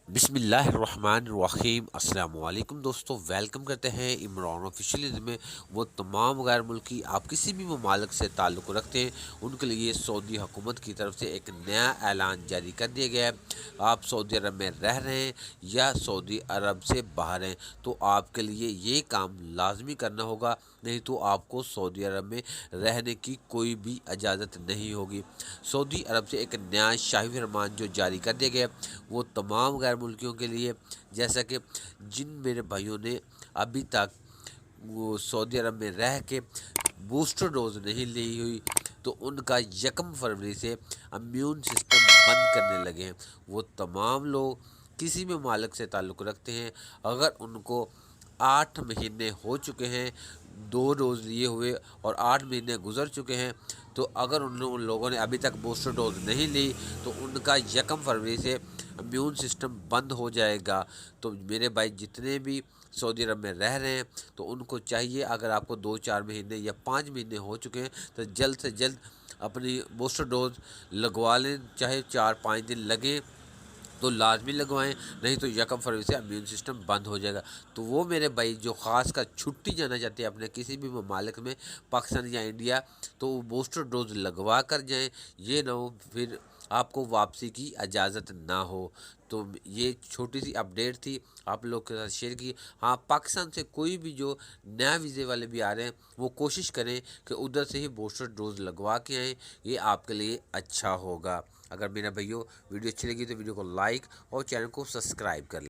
बिस्मिल्लाहिर्रहमानिर्रहीम। अस्सलाम वालेकुम दोस्तों, वेलकम करते हैं इमरान ऑफिशियल में। वो तमाम गैर मुल्की आप किसी भी ममालिक से ताल्लुक़ रखते हैं उनके लिए सऊदी हुकूमत की तरफ से एक नया ऐलान जारी कर दिया गया है। आप सऊदी अरब में रह रहे हैं या सऊदी अरब से बाहर हैं तो आपके लिए ये काम लाजमी करना होगा, नहीं तो आपको सऊदी अरब में रहने की कोई भी इजाज़त नहीं होगी। सऊदी अरब से एक नया शाही फरमान जो जारी कर दिया गया वो तमाम गैर मुल्कियों के लिए, जैसा कि जिन मेरे भाइयों ने अभी तक वो सऊदी अरब में रह के बूस्टर डोज नहीं ली हुई तो उनका 1 फरवरी से इम्यून सिस्टम बंद करने लगे हैं। वो तमाम लोग किसी भी मालिक से ताल्लुक़ रखते हैं, अगर उनको 8 महीने हो चुके हैं 2 डोज लिए हुए और 8 महीने गुजर चुके हैं, तो अगर उन लोगों ने अभी तक बूस्टर डोज नहीं ली तो उनका 1 फरवरी से इम्यून सिस्टम बंद हो जाएगा। तो मेरे भाई जितने भी सऊदी अरब में रह रहे हैं तो उनको चाहिए, अगर आपको 2-4 महीने या 5 महीने हो चुके हैं तो जल्द से जल्द अपनी बूस्टर डोज लगवा लें, चाहे 4-5 दिन लगे तो लाजमी लगवाएं, नहीं तो 1 फरवरी से इम्यून सिस्टम बंद हो जाएगा। तो वो मेरे भाई जो ख़ास कर छुट्टी जाना चाहते हैं अपने किसी भी ममालिक में, पाकिस्तान या इंडिया, तो वो बूस्टर डोज लगवा कर जाएं, ये ना हो फिर आपको वापसी की इजाज़त ना हो। तो ये छोटी सी अपडेट थी, आप लोग के साथ शेयर की। हाँ, पाकिस्तान से कोई भी जो नया वीज़े वाले भी आ रहे हैं वो कोशिश करें कि उधर से ही बूस्टर डोज लगवा के आएँ, ये आपके लिए अच्छा होगा। अगर मेरा भैया वीडियो अच्छी लगी तो वीडियो को लाइक और चैनल को सब्सक्राइब कर लें।